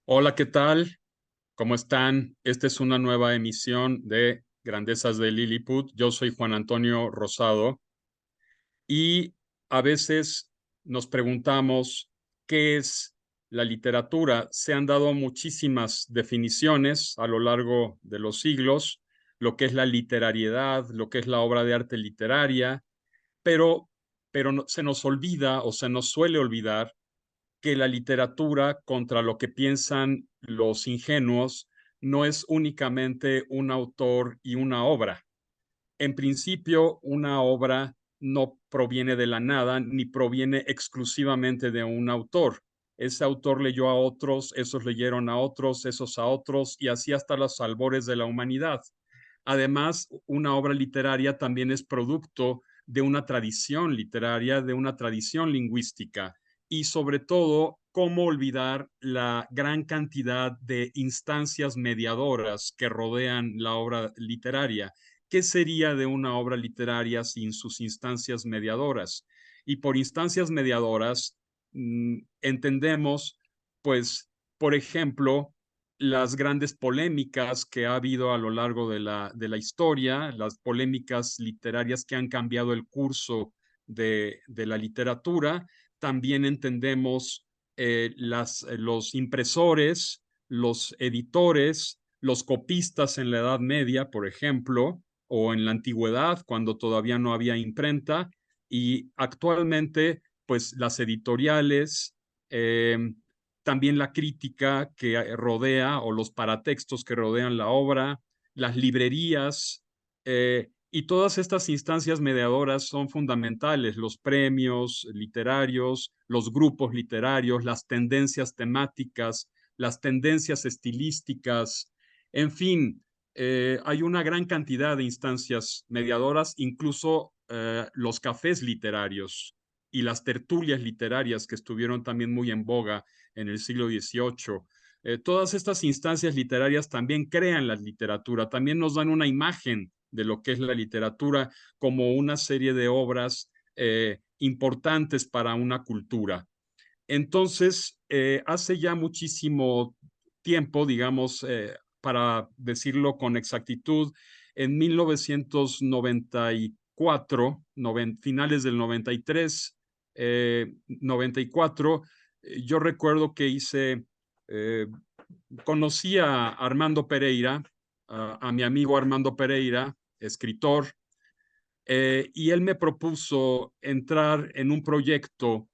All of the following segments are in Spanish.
Hola, ¿qué tal? ¿Cómo están? Esta es una nueva emisión de Grandezas de Lilliput. Yo soy Juan Antonio Rosado y a veces nos preguntamos qué es la literatura. Se han dado muchísimas definiciones a lo largo de los siglos, lo que es la literariedad, lo que es la obra de arte literaria, pero, se nos olvida o se nos suele olvidar que la literatura, contra lo que piensan los ingenuos, no es únicamente un autor y una obra. En principio, una obra no proviene de la nada ni proviene exclusivamente de un autor. Ese autor leyó a otros, esos leyeron a otros, esos a otros, y así hasta los albores de la humanidad. Además, una obra literaria también es producto de una tradición literaria, de una tradición lingüística y sobre todo, cómo olvidar la gran cantidad de instancias mediadoras que rodean la obra literaria. ¿Qué sería de una obra literaria sin sus instancias mediadoras? Y por instancias mediadoras entendemos, pues, por ejemplo, las grandes polémicas que ha habido a lo largo de la historia, las polémicas literarias que han cambiado el curso de la literatura. También entendemos los impresores, los editores, los copistas en la Edad Media, por ejemplo, o en la antigüedad, cuando todavía no había imprenta, y actualmente, pues las editoriales, eh, también la crítica que rodea o los paratextos que rodean la obra, las librerías, y todas estas instancias mediadoras son fundamentales, los premios literarios, los grupos literarios, las tendencias temáticas, las tendencias estilísticas, en fin, hay una gran cantidad de instancias mediadoras, incluso los cafés literarios y las tertulias literarias que estuvieron también muy en boga en el siglo XVIII. Todas estas instancias literarias también crean la literatura, también nos dan una imagen de lo que es la literatura como una serie de obras importantes para una cultura. Entonces, hace ya muchísimo tiempo, digamos, para decirlo con exactitud, en 1994, finales del 93, 94, yo recuerdo que eh, conocí a Armando Pereira, a mi amigo Armando Pereira, escritor, y él me propuso entrar en un proyecto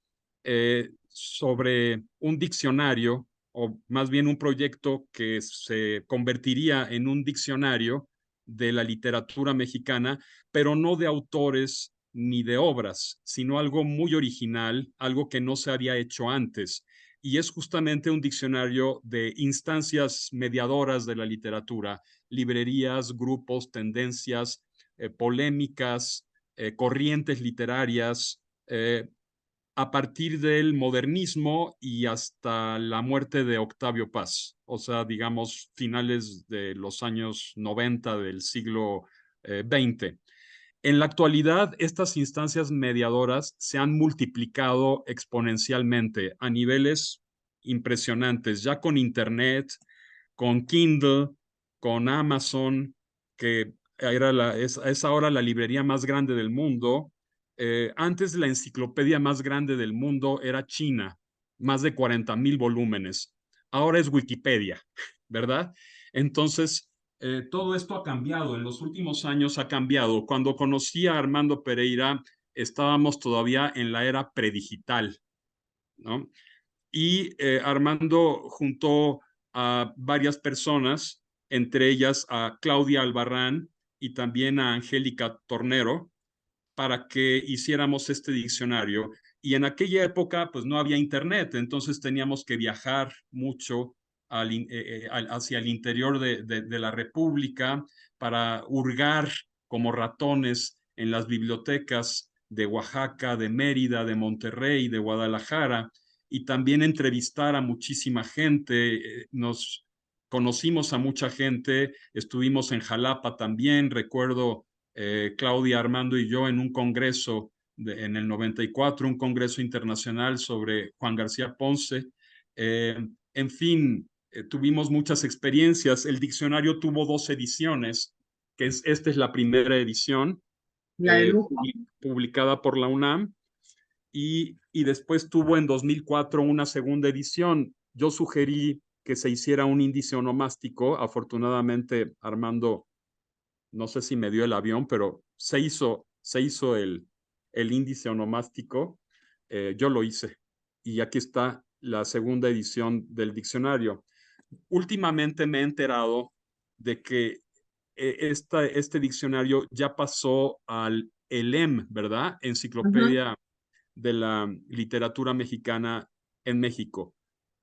sobre un diccionario, o más bien un proyecto que se convertiría en un diccionario de la literatura mexicana, pero no de autores ni de obras, sino algo muy original, algo que no se había hecho antes. Y es justamente un diccionario de instancias mediadoras de la literatura, librerías, grupos, tendencias, polémicas, corrientes literarias, a partir del modernismo y hasta la muerte de Octavio Paz, o sea, digamos, finales de los años 90 del siglo XX. En la actualidad, estas instancias mediadoras se han multiplicado exponencialmente a niveles impresionantes, ya con Internet, con Kindle, con Amazon, que es ahora la librería más grande del mundo. Antes la enciclopedia más grande del mundo era China, más de 40,000 volúmenes. Ahora es Wikipedia, ¿verdad? Entonces, todo esto ha cambiado, en los últimos años ha cambiado. Cuando conocí a Armando Pereira, estábamos todavía en la era predigital, ¿no? Y Armando juntó a varias personas, entre ellas a Claudia Albarrán y también a Angélica Tornero, para que hiciéramos este diccionario. Y en aquella época, pues no había internet, entonces teníamos que viajar mucho hacia el interior de la República para hurgar como ratones en las bibliotecas de Oaxaca, de Mérida, de Monterrey, de Guadalajara, y también entrevistar a muchísima gente. Nos conocimos a mucha gente, estuvimos en Jalapa también, recuerdo Claudia, Armando y yo en un congreso en el 94, un congreso internacional sobre Juan García Ponce. En fin, tuvimos muchas experiencias. El diccionario tuvo 2 ediciones, esta es la primera edición, La de lujo. publicada por la UNAM, y después tuvo en 2004 una segunda edición. Yo sugerí que se hiciera un índice onomástico. Afortunadamente, Armando, no sé si me dio el avión, pero se hizo el índice onomástico. Yo lo hice. Y aquí está la segunda edición del diccionario. Últimamente me he enterado de que este diccionario ya pasó al ELEM, ¿verdad? Ujú. Enciclopedia de la Literatura Mexicana en México.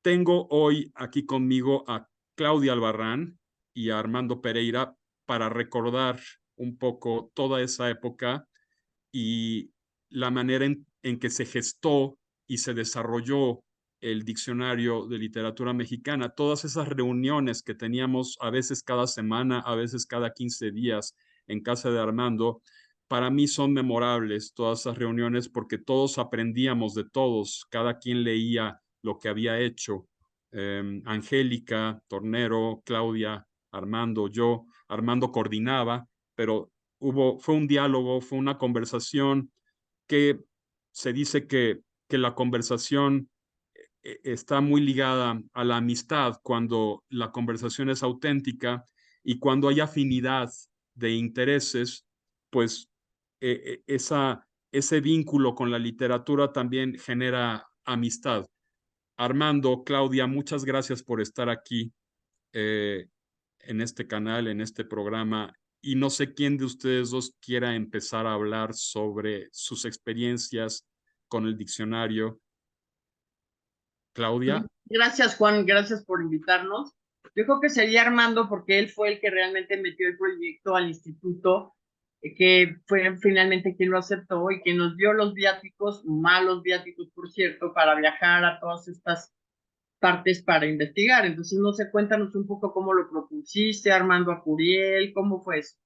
Tengo hoy aquí conmigo a Claudia Albarrán y a Armando Pereira para recordar un poco toda esa época y la manera en que se gestó y se desarrolló el diccionario de literatura mexicana, todas esas reuniones que teníamos a veces cada semana, a veces cada 15 días en casa de Armando, para mí son memorables todas esas reuniones porque todos aprendíamos de todos, cada quien leía lo que había hecho. Angélica, Tornero, Claudia, Armando, yo, Armando coordinaba, pero fue un diálogo, fue una conversación que se dice que la conversación está muy ligada a la amistad cuando la conversación es auténtica y cuando hay afinidad de intereses, pues ese vínculo con la literatura también genera amistad. Armando, Claudia, muchas gracias por estar aquí eh, en este canal, en este programa. Y no sé quién de ustedes dos quiera empezar a hablar sobre sus experiencias con el diccionario. Claudia. Gracias, Juan, gracias por invitarnos. Yo creo que sería Armando porque él fue el que realmente metió el proyecto al instituto, que fue finalmente quien lo aceptó y quien nos dio los viáticos, malos viáticos, por cierto, para viajar a todas estas partes para investigar. Entonces, no sé, cuéntanos un poco cómo lo propusiste, Armando a Curiel, cómo fue eso.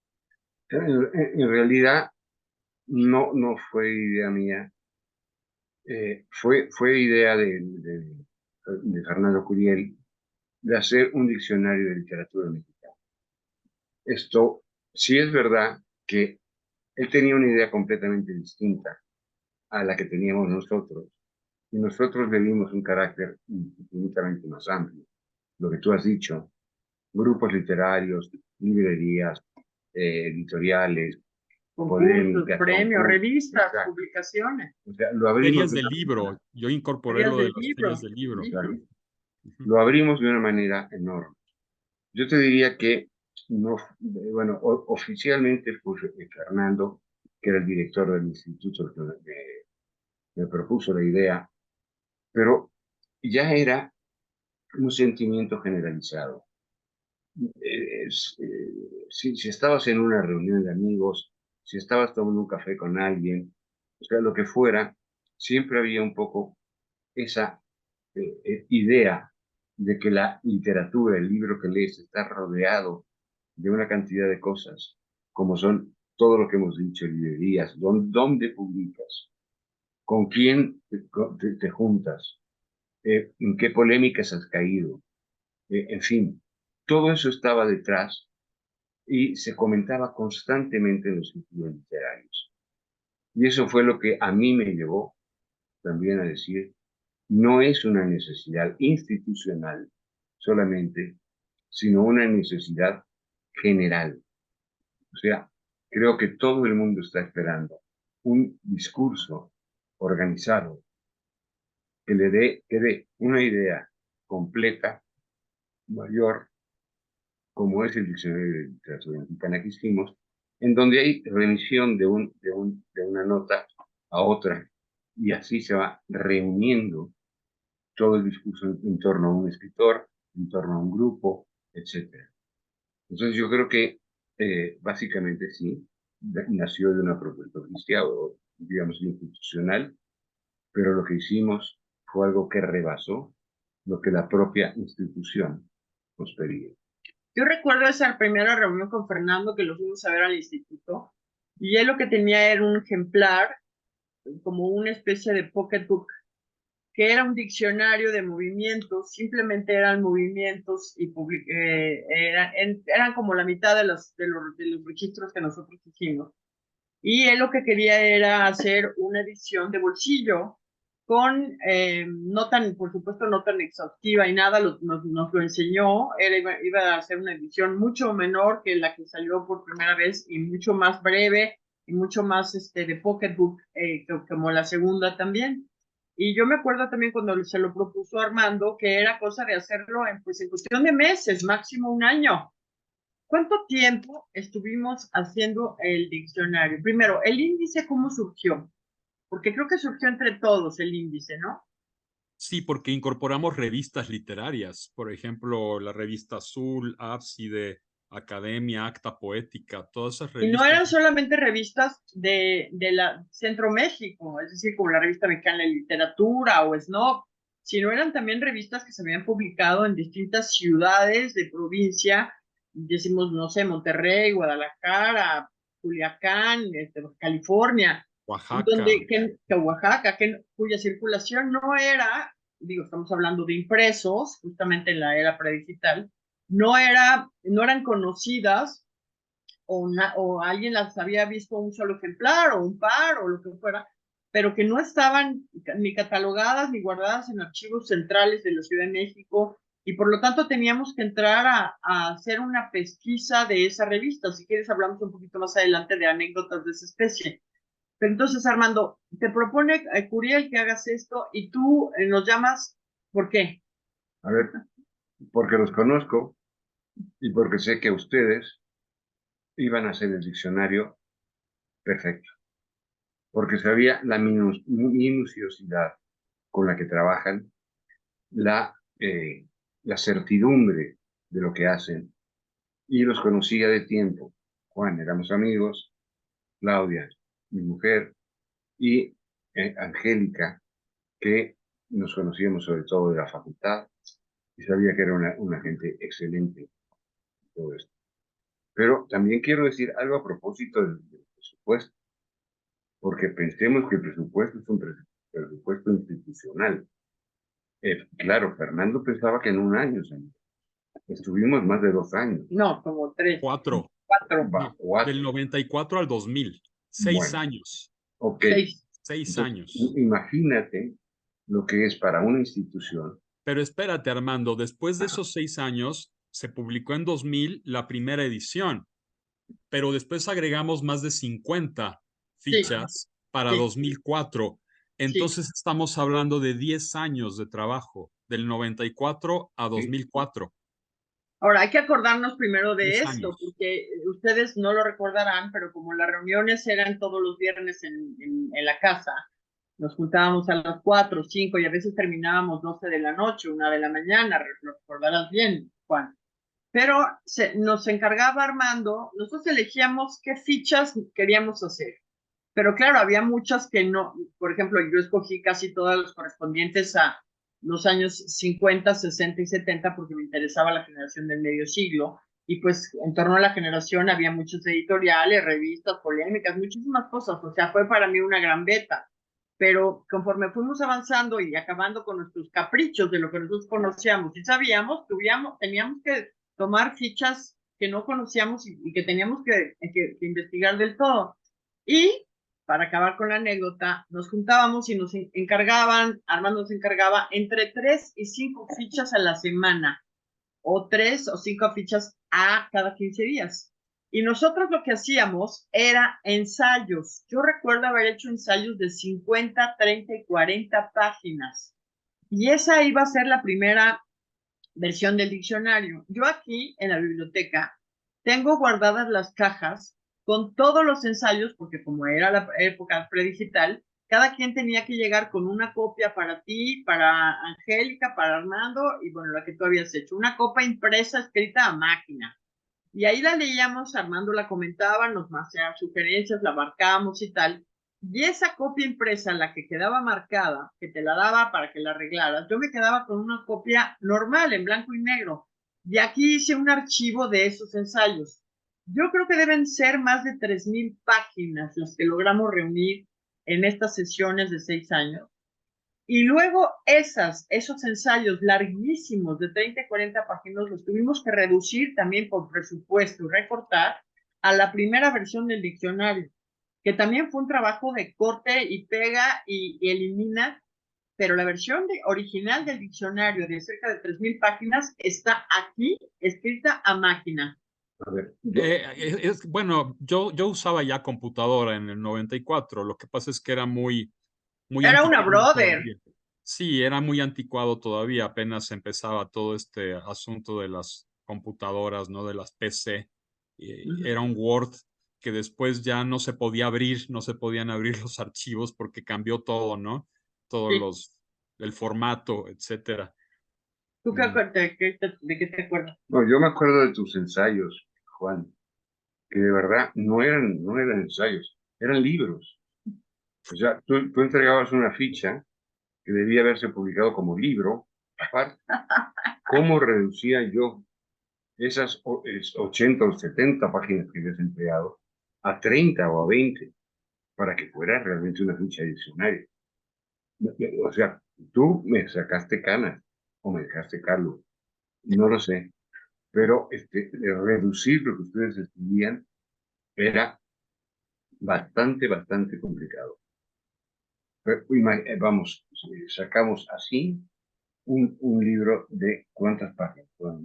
En realidad no fue idea mía, fue idea de Fernando Curiel de hacer un diccionario de literatura mexicana. Esto sí es verdad que él tenía una idea completamente distinta a la que teníamos nosotros, y nosotros le dimos un carácter infinitamente más amplio. Lo que tú has dicho, grupos literarios, librerías, editoriales, Concursos, polémicas, premios, concursos, revistas, exacto. publicaciones, O sea, lo abrimos Ferias de del una libro. manera, Yo incorporé ferias lo de del las ferias libro. del libro. claro, Ujú. lo abrimos de una manera enorme. Yo te diría que, no, bueno, oficialmente fue Fernando, que era el director del instituto, que me propuso la idea, pero ya era un sentimiento generalizado. Si estabas en una reunión de amigos, si estabas tomando un café con alguien, o sea, lo que fuera, siempre había un poco esa idea de que la literatura, el libro que lees, está rodeado de una cantidad de cosas, como son todo lo que hemos dicho, librerías, dónde publicas, con quién te juntas, en qué polémicas has caído, en fin, todo eso estaba detrás y se comentaba constantemente en los círculos literarios. Y eso fue lo que a mí me llevó también a decir, no es una necesidad institucional solamente, sino una necesidad general. O sea, creo que todo el mundo está esperando un discurso organizado que dé una idea completa, mayor, como es el diccionario de literatura mexicana que hicimos, en donde hay remisión de una nota a otra, y así se va reuniendo todo el discurso en torno a un escritor, en torno a un grupo, etcétera. Entonces yo creo que básicamente sí, nació de una propuesta oficial o digamos institucional, pero lo que hicimos fue algo que rebasó lo que la propia institución nos pedía. Yo recuerdo esa primera reunión con Fernando que lo fuimos a ver al instituto y él lo que tenía era un ejemplar, como una especie de pocketbook que era un diccionario de movimientos, simplemente eran movimientos y eran como la mitad de los registros que nosotros hicimos. Y él lo que quería era hacer una edición de bolsillo con, no tan, por supuesto, no tan exhaustiva y nada, nos lo enseñó. Él iba a hacer una edición mucho menor que la que salió por primera vez y mucho más breve y mucho más de pocketbook, como la segunda también. Y yo me acuerdo también cuando se lo propuso Armando que era cosa de hacerlo pues, en cuestión de meses, máximo un año. ¿Cuánto tiempo estuvimos haciendo el diccionario? Primero, el índice, ¿cómo surgió? Porque creo que surgió entre todos el índice, ¿no? Sí, porque incorporamos revistas literarias, por ejemplo, la revista Azul, Ábside, Academia, Acta Poética, todas esas Y no revistas. eran solamente revistas de la Centro México, es decir, como la revista Mexicana de Literatura o Snob, sino eran también revistas que se habían publicado en distintas ciudades de provincia, decimos, no sé, Monterrey, Guadalajara, Culiacán, California, Oaxaca. que Oaxaca, cuya circulación no era, digo, estamos hablando de impresos, justamente en la era predigital, no eran conocidas o alguien las había visto un solo ejemplar o un par o lo que fuera, pero que no estaban ni catalogadas ni guardadas en archivos centrales de la Ciudad de México y por lo tanto teníamos que entrar a hacer una pesquisa de esa revista. Si quieres hablamos un poquito más adelante de anécdotas de esa especie. Pero entonces, Armando, te propone Curiel que hagas esto y tú nos llamas, ¿por qué? A ver, porque los conozco y porque sé que ustedes iban a hacer el diccionario perfecto, porque sabía la minuciosidad con la que trabajan, la, eh, la certidumbre de lo que hacen, y los conocía de tiempo. Juan, éramos amigos, Claudia, mi mujer, y Angélica, que nos conocíamos sobre todo de la facultad, y sabía que era una gente excelente en todo esto. Pero también quiero decir algo a propósito del presupuesto, porque pensemos que el presupuesto es un presupuesto institucional. Claro, Fernando pensaba que en un año, señor. Estuvimos más de 2 años. No, como 3, 4. 4, Va, No, del 4. 94 al 2000. 6 Bueno, años. ok. 6. 6 Entonces, años. imagínate lo que es para una institución. Pero espérate, Armando, después de Ajá, esos 6 años, se publicó en 2000 la primera edición, pero después agregamos más de 50 Sí, fichas para sí, 2004. sí. Entonces estamos hablando de 10 años de trabajo, del 94 a sí, 2004. Ahora, hay que acordarnos primero de 10 esto, años. porque ustedes no lo recordarán, pero como las reuniones eran todos los viernes en la casa, nos juntábamos a las 4, 5 y a veces terminábamos 12 de la noche, 1 de la mañana, lo recordarás bien, Juan. Pero nos encargaba Armando, nosotros elegíamos qué fichas queríamos hacer. Pero claro, había muchas que no, por ejemplo, yo escogí casi todas las correspondientes a los años 50, 60 y 70 porque me interesaba la generación del medio siglo y pues en torno a la generación había muchos editoriales, revistas, polémicas, muchísimas cosas, o sea, fue para mí una gran beta. Pero conforme fuimos avanzando y acabando con nuestros caprichos de lo que nosotros conocíamos y sabíamos, teníamos que tomar fichas que no conocíamos y que teníamos que investigar del todo. Y para acabar con la anécdota, nos juntábamos y nos encargaban, Armando nos encargaba entre 3 y 5 fichas a la semana, o 3 o 5 fichas a cada 15 días. Y nosotros lo que hacíamos era ensayos. Yo recuerdo haber hecho ensayos de 50, 30 y 40 páginas. Y esa iba a ser la primera versión del diccionario. Yo aquí en la biblioteca tengo guardadas las cajas con todos los ensayos, porque como era la época predigital, cada quien tenía que llegar con una copia para ti, para Angélica, para Armando y bueno, la que tú habías hecho, una copia impresa escrita a máquina. Y ahí la leíamos, Armando la comentaba, nos hacía sugerencias, la marcábamos y tal. Y esa copia impresa, la que quedaba marcada, que te la daba para que la arreglaras, yo me quedaba con una copia normal, en blanco y negro. Y aquí hice un archivo de esos ensayos. Yo creo que deben ser más de 3,000 páginas las que logramos reunir en estas sesiones de 6 años. Y luego esos ensayos larguísimos de 30 y 40 páginas los tuvimos que reducir también por presupuesto y recortar a la primera versión del diccionario, que también fue un trabajo de corte y pega y elimina, pero la versión original del diccionario de cerca de 3,000 páginas está aquí, escrita a máquina. A ver, Bueno, yo usaba ya computadora en el 94. Lo que pasa es que era muy Era una anticuado brother. todavía. Sí, era muy anticuado todavía, apenas empezaba todo este asunto de las computadoras, ¿no? De las PC. Era un Word que después ya no se podía abrir, no se podían abrir los archivos porque cambió todo, ¿no? Sí. El formato, etcétera. ¿Tú Mm. de qué te acuerdas? no, yo me acuerdo de tus ensayos, Juan, que de verdad no eran ensayos, eran libros. O sea, tú entregabas una ficha que debía haberse publicado como libro, aparte. ¿Cómo reducía yo esas 80 o 70 páginas que habías empleado a 30 o a 20 para que fuera realmente una ficha de diccionario? O sea, tú me sacaste canas o me dejaste calvo, no lo sé, pero reducir lo que ustedes escribían era bastante complicado. Pero, vamos, sacamos así un libro de ¿cuántas páginas? Bueno,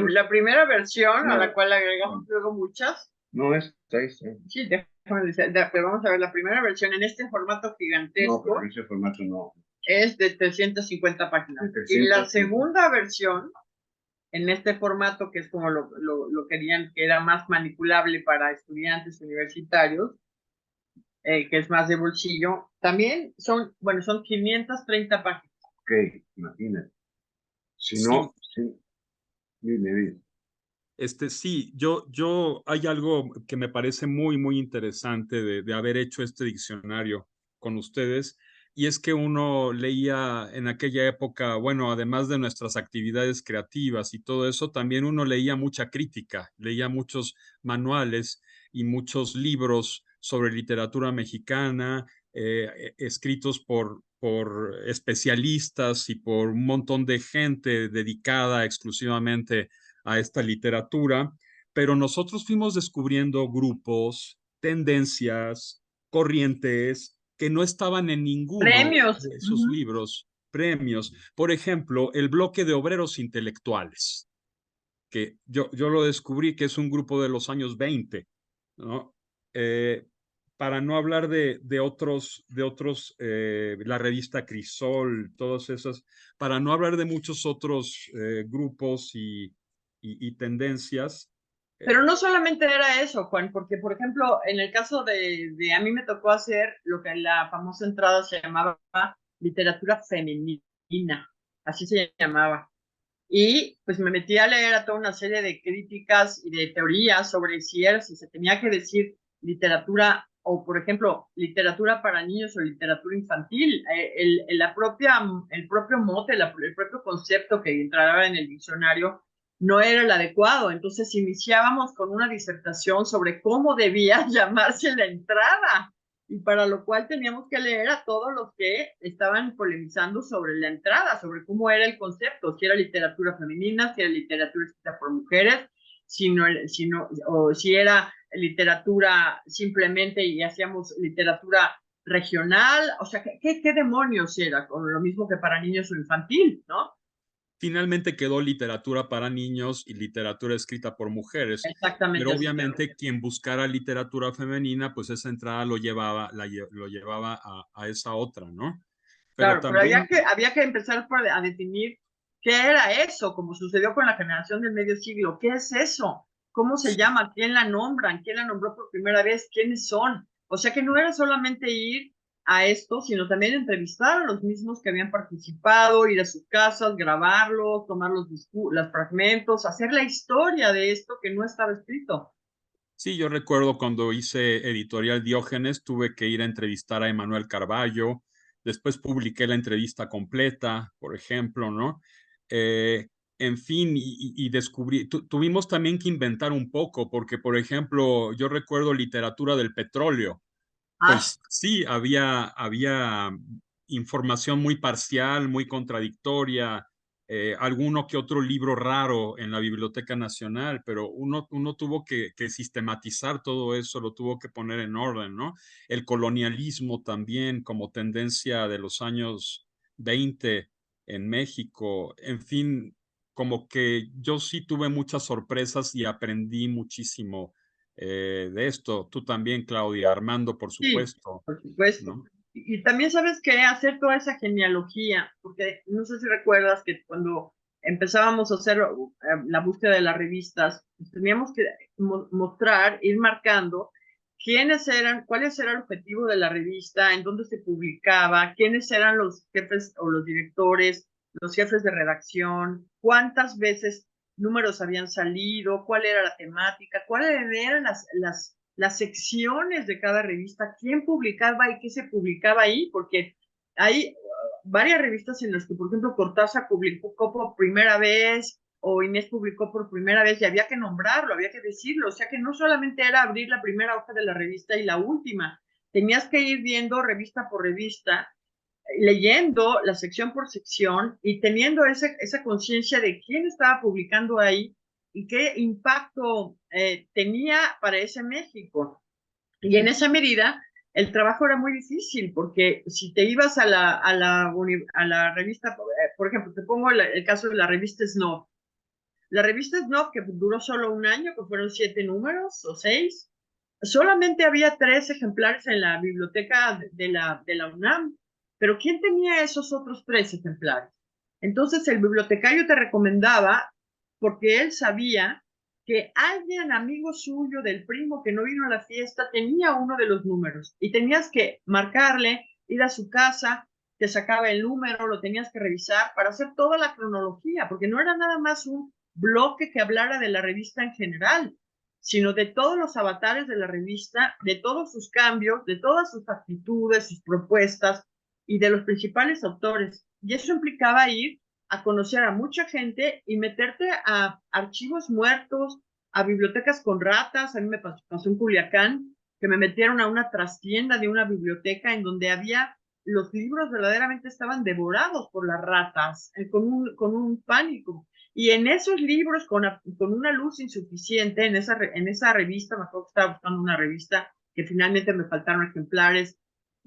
La primera versión, a la no, cual agregamos no, luego muchas, no es 6, sí, déjame decir, pero vamos a ver, la primera versión en este formato no, gigantesco pero en ese formato no. es de 350 páginas. De Y la 300, segunda versión, en este formato, que es como lo querían, que era más manipulable para estudiantes universitarios, que es más de bolsillo, también son 530 páginas. ok, imagínate. Si Sí, no, sí, dime. sí, hay algo que me parece muy interesante de haber hecho este diccionario con ustedes, y es que uno leía en aquella época, bueno, además de nuestras actividades creativas y todo eso, también uno leía mucha crítica, leía muchos manuales y muchos libros sobre literatura mexicana, escritos por especialistas y por un montón de gente dedicada exclusivamente a esta literatura, pero nosotros fuimos descubriendo grupos, tendencias, corrientes que no estaban en ninguno Premios. de esos libros, premios. Por ejemplo, el bloque de obreros intelectuales, que yo lo descubrí que es un grupo de los años 20, ¿no? Para no hablar de otros, la revista Crisol, todas esas, para no hablar de muchos otros grupos y tendencias. Pero eh, no solamente era eso, Juan, porque, por ejemplo, en el caso a mí me tocó hacer lo que en la famosa entrada se llamaba literatura femenina, así se llamaba. Y pues me metí a leer a toda una serie de críticas y de teorías sobre si se tenía que decir literatura o, por ejemplo, literatura para niños o literatura infantil. El propio mote, el propio concepto que entraba en el diccionario no era el adecuado. Entonces iniciábamos con una disertación sobre cómo debía llamarse la entrada y para lo cual teníamos que leer a todos los que estaban polemizando sobre la entrada, sobre cómo era el concepto, si era literatura femenina, si era literatura escrita por mujeres, o si era literatura simplemente y hacíamos literatura regional, o sea, ¿qué demonios era? Con lo mismo que para niños o infantil, ¿no? Finalmente quedó literatura para niños y literatura escrita por mujeres, Exactamente pero así quedó. obviamente quien buscara literatura femenina, pues esa entrada lo llevaba a esa otra, ¿no? Pero Claro, pero también había que empezar a definir qué era eso, como sucedió con la generación del medio siglo. ¿Qué es eso? ¿Cómo se llama? ¿Quién la nombran? ¿Quién la nombró por primera vez? ¿Quiénes son? O sea que no era solamente ir a esto, sino también entrevistar a los mismos que habían participado, ir a sus casas, grabarlos, tomar los fragmentos, hacer la historia de esto que no estaba escrito. sí, yo recuerdo cuando hice Editorial Diógenes, tuve que ir a entrevistar a Emanuel Carballo, después publiqué la entrevista completa, por ejemplo, ¿no? Eh, en fin, y descubrí, tuvimos también que inventar un poco, porque, por ejemplo, yo recuerdo literatura del petróleo, Ah, pues sí, había información muy parcial, muy contradictoria, alguno que otro libro raro en la Biblioteca Nacional, pero uno tuvo que sistematizar todo eso, lo tuvo que poner en orden, ¿no? El colonialismo también como tendencia de los años 20 en México, en fin, como que yo sí tuve muchas sorpresas y aprendí muchísimo de esto. Tú también, Claudia, Armando, por Sí, supuesto, por supuesto. ¿no? Y también sabes que hacer toda esa genealogía, porque no sé si recuerdas que cuando empezábamos a hacer la búsqueda de las revistas, pues teníamos que mostrar, ir marcando quiénes eran, cuáles era el objetivo de la revista, en dónde se publicaba, quiénes eran los jefes o los directores, los jefes de redacción, cuántas veces números habían salido, cuál era la temática, cuáles eran las secciones de cada revista, quién publicaba y qué se publicaba ahí, porque hay varias revistas en las que, por ejemplo, Cortázar publicó por primera vez o Inés publicó por primera vez y había que nombrarlo, había que decirlo, o sea que no solamente era abrir la primera hoja de la revista y la última, tenías que ir viendo revista por revista, leyendo la sección por sección y teniendo esa conciencia de quién estaba publicando ahí y qué impacto tenía para ese México. Y en esa medida, el trabajo era muy difícil, porque si te ibas a la revista, por ejemplo, te pongo el caso de la revista Snob. La revista Snob, que duró solo un año, que fueron 7 números o 6, solamente había 3 ejemplares en la biblioteca de la UNAM. Pero ¿quién tenía esos otros 3 ejemplares? Entonces el bibliotecario te recomendaba, porque él sabía que alguien, amigo suyo, del primo que no vino a la fiesta, tenía uno de los números y tenías que marcarle, ir a su casa, te sacaba el número, lo tenías que revisar para hacer toda la cronología, porque no era nada más un bloque que hablara de la revista en general, sino de todos los avatares de la revista, de todos sus cambios, de todas sus actitudes, sus propuestas y de los principales autores. Y eso implicaba ir a conocer a mucha gente y meterte a archivos muertos, a bibliotecas con ratas. A mí me pasó en Culiacán, que me metieron a una trastienda de una biblioteca en donde había los libros verdaderamente estaban devorados por las ratas, con un pánico. Y en esos libros, con una luz insuficiente, en esa revista, me acuerdo que estaba buscando una revista, que finalmente me faltaron ejemplares,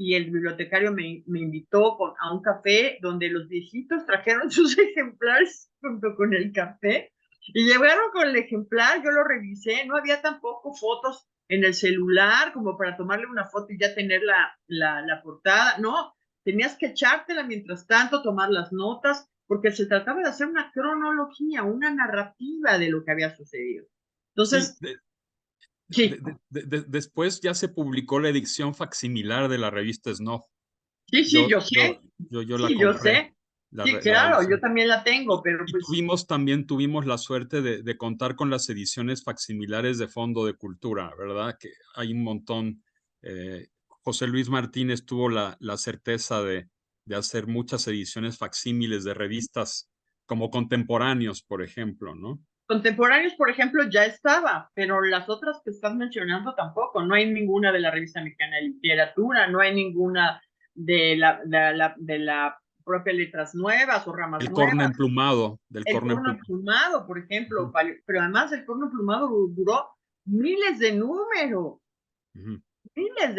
y el bibliotecario me invitó a un café donde los viejitos trajeron sus ejemplares junto con el café, y llegaron con el ejemplar, yo lo revisé, no había tampoco fotos en el celular como para tomarle una foto y ya tener la portada, no, tenías que echártela mientras tanto, tomar las notas, porque se trataba de hacer una cronología, una narrativa de lo que había sucedido. Sí, Entonces, sí, después ya se publicó la edición facsimilar de la revista Snob. sí, sí, Yo, yo yo, sé, yo la sí, yo compré, sé, sí, la claro, yo edición. también la tengo, pero Y pues tuvimos la suerte de contar con las ediciones facsimilares de Fondo de Cultura, ¿verdad? Que hay un montón. José Luis Martínez tuvo la certeza de hacer muchas ediciones facsímiles de revistas como Contemporáneos, por ejemplo, ¿no? contemporáneos, por ejemplo, ya estaba, pero las otras que estás mencionando tampoco. No hay ninguna de la Revista Mexicana de Literatura, no hay ninguna de la propia Letras Nuevas o Ramas El corno Nuevas. emplumado, del El corno corno emplumado. emplumado, por ejemplo, pero además el corno emplumado duró Ujú. miles de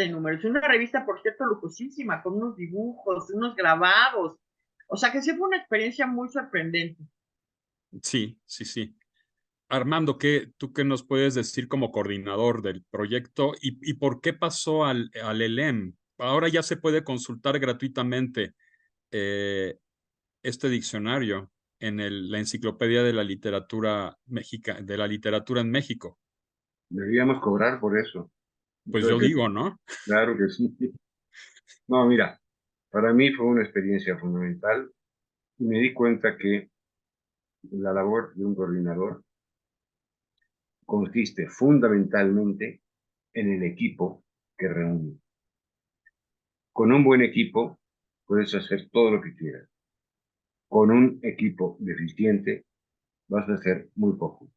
números. Una revista, por cierto, lujosísima, con unos dibujos, unos grabados. O sea que sí fue una experiencia muy sorprendente. Sí, sí, sí. Armando, ¿tú qué nos puedes decir como coordinador del proyecto y por qué pasó al ELEM? Ahora ya se puede consultar gratuitamente eh, este diccionario en la enciclopedia de la literatura de la literatura en México. Deberíamos cobrar por eso. Pues yo Entonces, digo, ¿no? claro que sí. No, mira, para mí fue una experiencia fundamental y me di cuenta que la labor de un coordinador consiste fundamentalmente en el equipo que reúne. Con un buen equipo puedes hacer todo lo que quieras. Con un equipo deficiente vas a hacer muy poco.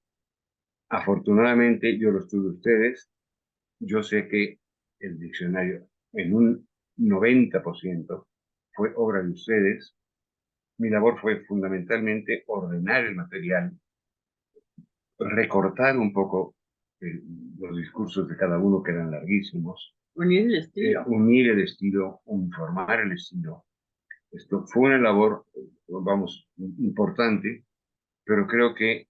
Afortunadamente, yo los tuve ustedes. Yo sé que el diccionario en un 90% fue obra de ustedes. Mi labor fue fundamentalmente ordenar el material, recortar un poco los discursos de cada uno, que eran larguísimos, Unir el estilo. unir el estilo, uniformar el estilo. Esto fue una labor, vamos, importante, pero creo que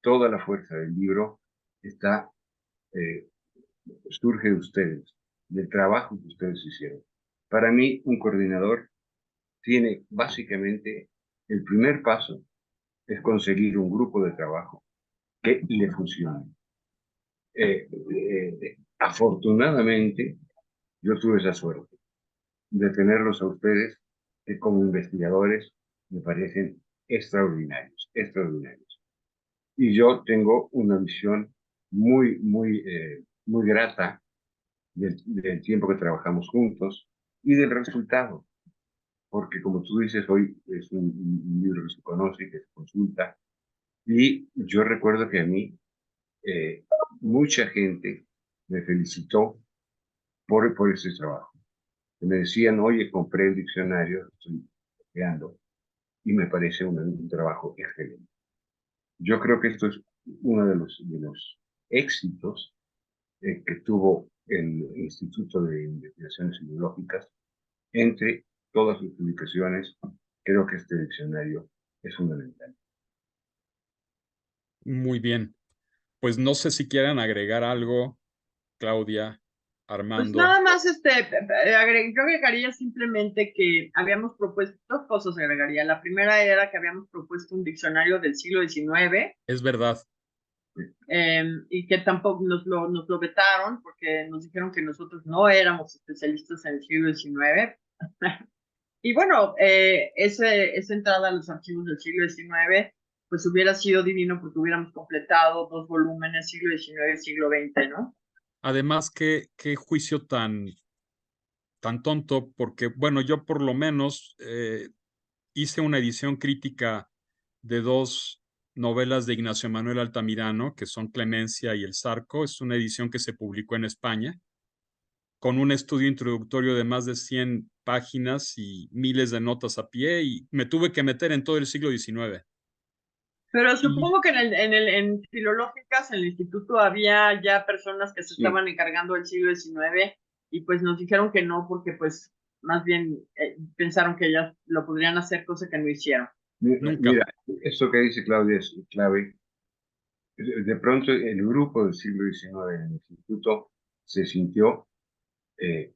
toda la fuerza del libro está, surge de ustedes, del trabajo que ustedes hicieron. Para mí, un coordinador tiene básicamente el primer paso es conseguir un grupo de trabajo que le funcione. Afortunadamente, yo tuve esa suerte de tenerlos a ustedes, que como investigadores me parecen extraordinarios, extraordinarios. Y yo tengo una visión muy grata del tiempo que trabajamos juntos y del resultado, porque como tú dices, hoy es un libro que se conoce, que se consulta, y yo recuerdo que a mí eh, mucha gente me felicitó por ese trabajo. Me decían, oye, compré el diccionario, estoy creando, y me parece un trabajo excelente. Yo creo que esto es uno de los éxitos que tuvo el Instituto de Investigaciones Filológicas. Entre todas sus publicaciones, creo que este diccionario es fundamental. Muy bien. Pues no sé si quieran agregar algo, Claudia, Pues Armando. nada más, yo agregaría simplemente que habíamos propuesto, dos cosas agregaría. La primera era que habíamos propuesto un diccionario del siglo XIX, Es verdad. y que tampoco nos lo vetaron porque nos dijeron que nosotros no éramos especialistas en el siglo XIX. Y bueno, esa entrada a los archivos del siglo XIX, pues hubiera sido divino porque hubiéramos completado dos volúmenes, siglo XIX y siglo XX, ¿no? Además, qué juicio tan tonto, porque, bueno, yo por lo menos hice una edición crítica de dos novelas de Ignacio Manuel Altamirano, que son Clemencia y El Zarco. Es una edición que se publicó en España, con un estudio introductorio de más de 100 páginas y miles de notas a pie, y me tuve que meter en todo el siglo XIX. Pero Y supongo que en filológicas, en el instituto, había ya personas que se Sí, estaban encargando del siglo XIX y pues nos dijeron que no, porque pues más bien pensaron que ellas lo podrían hacer, cosa que no hicieron. nunca. mira, esto que dice Claudia es clave. De pronto el grupo del siglo XIX en el instituto se sintió eh,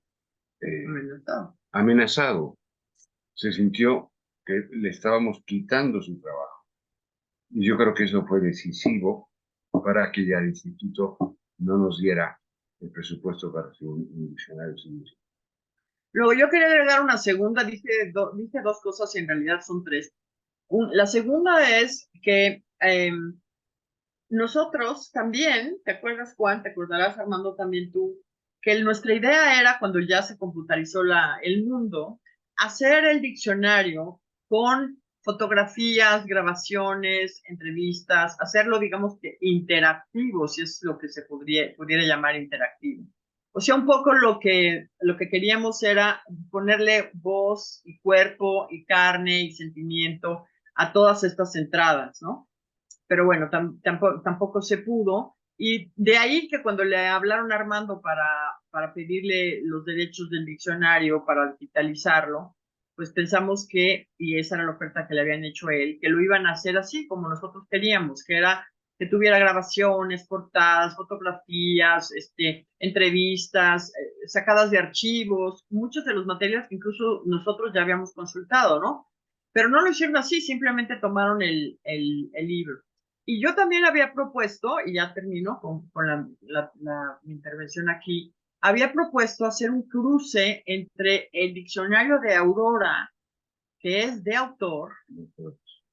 eh, Amenazado. amenazado, se sintió que le estábamos quitando su trabajo. Y yo creo que eso fue decisivo para que ya el instituto no nos diera el presupuesto para hacer un diccionario científico. Luego yo quería agregar una segunda, dije dos cosas y en realidad son tres. La segunda es que nosotros también, ¿te acuerdas, Juan? ¿Te acordarás, Armando, también tú? Que nuestra idea era, cuando ya se computarizó el mundo, hacer el diccionario con fotografías, grabaciones, entrevistas, hacerlo, digamos que interactivo, si es lo que se pudiera llamar interactivo. O sea, un poco lo que queríamos era ponerle voz y cuerpo y carne y sentimiento a todas estas entradas, ¿no? Pero bueno, tampoco se pudo. Y de ahí que cuando le hablaron a Armando para pedirle los derechos del diccionario, para digitalizarlo, pues pensamos que, y esa era la oferta que le habían hecho a él, que lo iban a hacer así como nosotros queríamos, que era que tuviera grabaciones, portadas, fotografías, entrevistas, sacadas de archivos, muchos de los materiales que incluso nosotros ya habíamos consultado, ¿no? Pero no lo hicieron así, simplemente tomaron el libro. Y yo también había propuesto, y ya termino con mi intervención aquí, había propuesto hacer un cruce entre el diccionario de Aurora, que es de autor,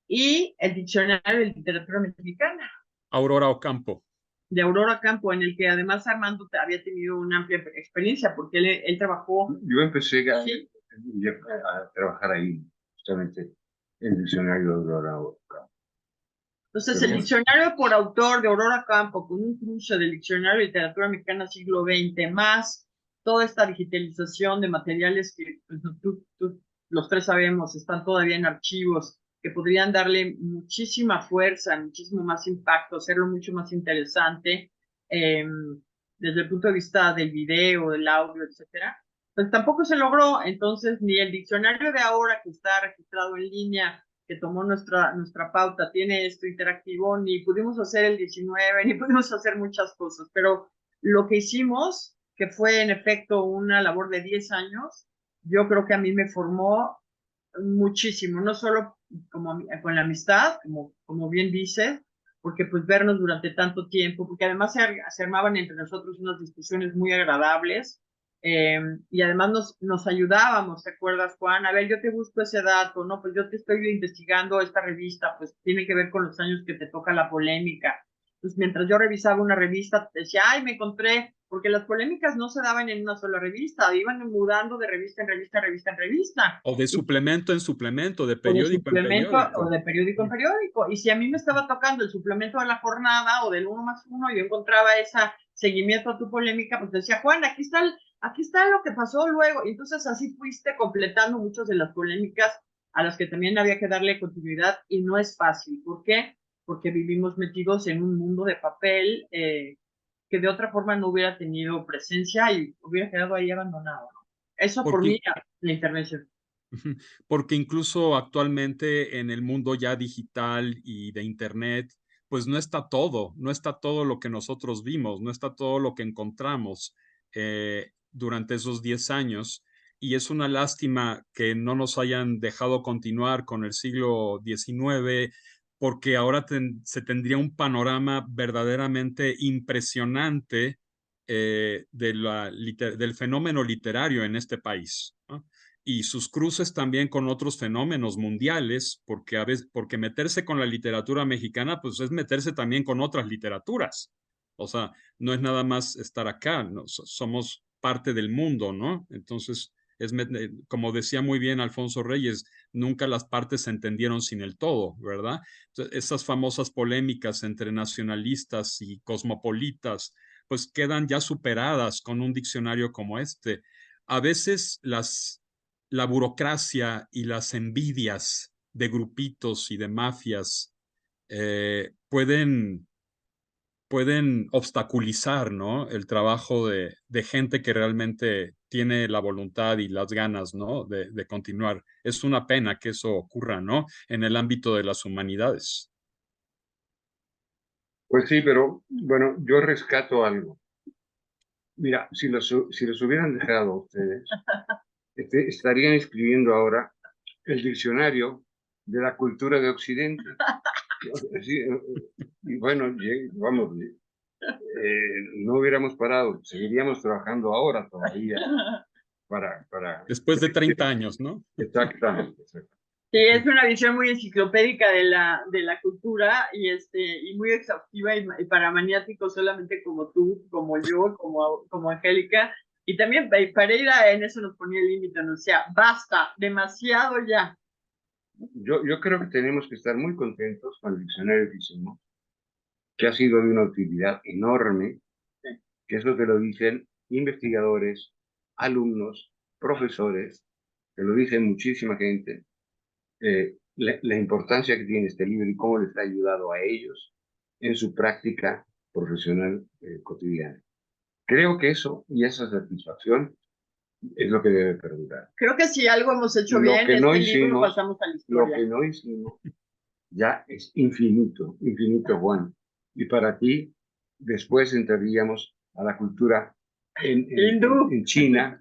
y el diccionario de literatura mexicana, Aurora Ocampo. de Aurora Campo, en el que además Armando había tenido una amplia experiencia, porque él trabajó. Yo empecé Sí. a trabajar ahí, justamente en el diccionario de Aurora. Entonces, el Pero diccionario por autor de Aurora Campo, con un cruce del diccionario de literatura mexicana siglo XX, más toda esta digitalización de materiales que pues, tú los tres sabemos, están todavía en archivos, que podrían darle muchísima fuerza, muchísimo más impacto, hacerlo mucho más interesante, desde el punto de vista del video, del audio, etcétera. Pues tampoco se logró, entonces ni el diccionario de ahora que está registrado en línea, que tomó nuestra pauta, tiene esto interactivo, ni pudimos hacer el 19, ni pudimos hacer muchas cosas, pero lo que hicimos, que fue en efecto una labor de 10 años, yo creo que a mí me formó muchísimo, no solo como con la amistad, como bien dices, porque pues vernos durante tanto tiempo, porque además se armaban entre nosotros unas discusiones muy agradables, y además nos ayudábamos, ¿te acuerdas, Juan? A ver, yo te busco ese dato, ¿no? Pues yo te estoy investigando esta revista, pues tiene que ver con los años que te toca la polémica. Pues mientras yo revisaba una revista, decía, ay, me encontré, porque las polémicas no se daban en una sola revista, iban mudando de revista en revista, en revista en revista. O de suplemento en suplemento, de O de periódico en suplemento, o periódico. de periódico en periódico. Y si a mí me estaba tocando el suplemento de la jornada o del 1+1, yo encontraba ese seguimiento a tu polémica, pues decía, Juan, aquí está lo que pasó luego. Y entonces así fuiste completando muchas de las polémicas a las que también había que darle continuidad, y no es fácil. ¿Por qué? Porque vivimos metidos en un mundo de papel, que de otra forma no hubiera tenido presencia y hubiera quedado ahí abandonado, ¿no? Eso por mí, Porque, la intervención. porque incluso actualmente en el mundo ya digital y de Internet, pues no está todo lo que nosotros vimos, no está todo lo que encontramos durante esos 10 años. Y es una lástima que no nos hayan dejado continuar con el siglo XIX, porque ahora se tendría un panorama verdaderamente impresionante del fenómeno literario en este país, ¿no? Y sus cruces también con otros fenómenos mundiales, porque a veces, porque meterse con la literatura mexicana, pues es meterse también con otras literaturas. O sea, no es nada más estar acá, ¿no? Somos parte del mundo, ¿no? Entonces, como decía muy bien Alfonso Reyes, nunca las partes se entendieron sin el todo, ¿verdad? Entonces, esas famosas polémicas entre nacionalistas y cosmopolitas, pues quedan ya superadas con un diccionario como este. A veces la burocracia y las envidias de grupitos y de mafias pueden obstaculizar, ¿no? El trabajo de gente que realmente tiene la voluntad y las ganas, ¿no? De continuar. Es una pena que eso ocurra, ¿no? En el ámbito de las humanidades. Pues sí, pero bueno, yo rescato algo. Mira, si los hubieran dejado a ustedes, estarían escribiendo ahora el diccionario de la cultura de Occidente. Sí, y bueno, vamos, no hubiéramos parado, seguiríamos trabajando ahora todavía para... Después de 30 años, ¿no? Exactamente, exactamente. Sí, es una visión muy enciclopédica de la cultura, y muy exhaustiva, y para maniáticos solamente como tú, como yo, como Angélica. Y también Pereira en eso nos ponía el límite, nos decía, basta, demasiado ya. Yo creo que tenemos que estar muy contentos con el diccionario que hicimos, que ha sido de una utilidad enorme, que eso te lo dicen investigadores, alumnos, profesores, te lo dicen muchísima gente, la importancia que tiene este libro y cómo les ha ayudado a ellos en su práctica profesional cotidiana. Creo que eso y esa satisfacción es lo que debe perdurar. Creo que si algo hemos hecho Lo bien, que no este libro lo hicimos, pasamos a la lo que historia. no hicimos ya es infinito, infinito, Juan. Y para ti, después entraríamos a la cultura Hindú. en China.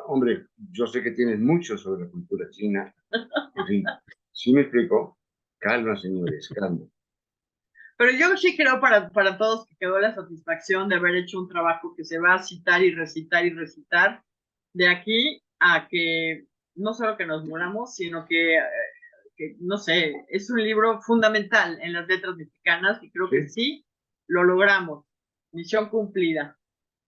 Hombre, yo sé que tienes mucho sobre la cultura china. En fin, si me explico, calma, señores, calma. Pero yo sí creo para todos que quedó la satisfacción de haber hecho un trabajo que se va a citar y recitar y recitar de aquí a que no solo que nos muramos, sino que no sé, es un libro fundamental en las letras mexicanas, y creo que ¿Sí? sí, lo logramos. Misión cumplida.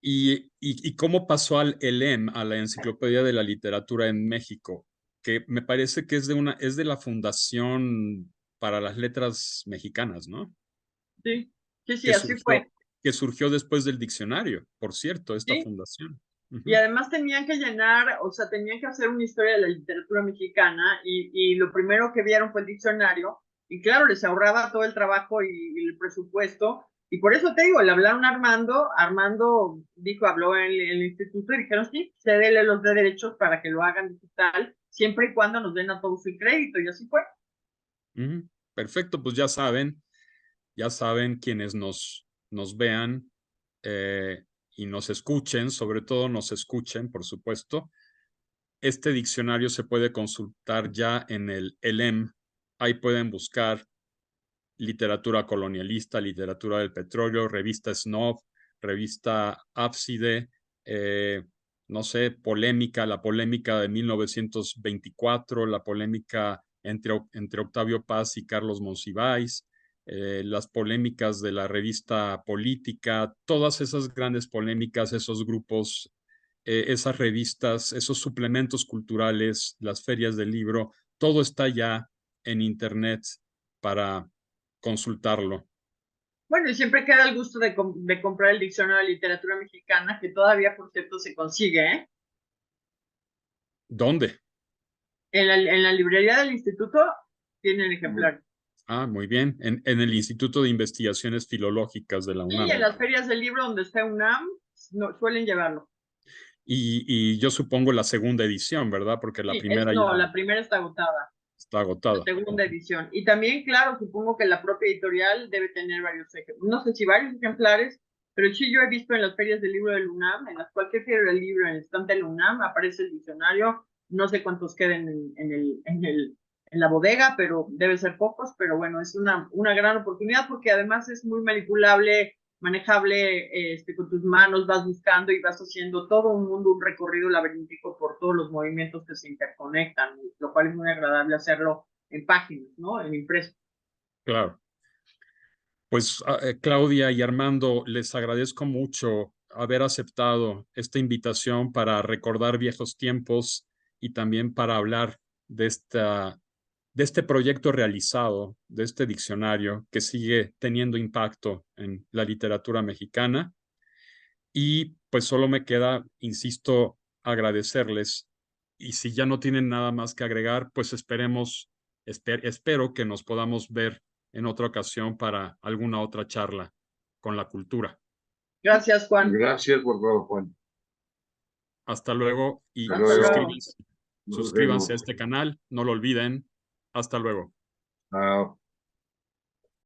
Y cómo pasó al ELEM, a la Enciclopedia de la Literatura en México, que me parece que es de la Fundación para las Letras Mexicanas, ¿no? Sí, sí, sí, Que así fue. surgió, que surgió después del diccionario, por cierto, esta Sí, fundación. Y además tenían que llenar, o sea, tenían que hacer una historia de la literatura mexicana y lo primero que vieron fue el diccionario y claro, les ahorraba todo el trabajo y el presupuesto. Y por eso te digo, le hablaron a Armando, Armando dijo, habló en el instituto y dijeron, sí, cédele los derechos para que lo hagan digital, siempre y cuando nos den a todos el crédito, y así fue. Perfecto, pues ya saben quienes nos vean y nos escuchen, sobre todo nos escuchen, por supuesto. Este diccionario se puede consultar ya en el ELEM. Ahí pueden buscar literatura colonialista, literatura del petróleo, revista Snob, revista Ábside, no sé, la polémica de 1924, la polémica entre Octavio Paz y Carlos Monsiváis, las polémicas de la revista Política, todas esas grandes polémicas, esos grupos, esas revistas, esos suplementos culturales, las ferias del libro, todo está ya en Internet para consultarlo. Bueno, y siempre queda el gusto de comprar el diccionario de literatura mexicana, que todavía, por cierto, se consigue, ¿eh? ¿Dónde? En la librería del instituto tienen ejemplares. Muy bien. En el Instituto de Investigaciones Filológicas de la UNAM. Y en las ferias del libro donde está UNAM, no, suelen llevarlo. Y yo supongo la segunda edición, ¿verdad? Porque la primera ya la primera está agotada. está agotada. La segunda edición. Y también, claro, supongo que la propia editorial debe tener varios ejemplares. No sé si varios ejemplares, pero sí yo he visto en las ferias del libro del UNAM, en cualquier feria del libro, en el estante del UNAM, aparece el diccionario. No sé cuántos queden en la bodega, pero debe ser pocos. Pero bueno, es una gran oportunidad porque además es muy manipulable, manejable, con tus manos vas buscando y vas haciendo todo un mundo, un recorrido laberíntico por todos los movimientos que se interconectan, lo cual es muy agradable hacerlo en páginas, ¿no? En impreso. Claro. Pues Claudia y Armando, les agradezco mucho haber aceptado esta invitación para recordar viejos tiempos y también para hablar de este proyecto realizado, de este diccionario que sigue teniendo impacto en la literatura mexicana. Y pues solo me queda, insisto, agradecerles. Y si ya no tienen nada más que agregar, pues espero que nos podamos ver en otra ocasión para alguna otra charla con la cultura. Gracias, Juan. Gracias por todo, Juan. Hasta luego y Hasta suscríbanse a este canal, no lo olviden. Hasta luego. Chao.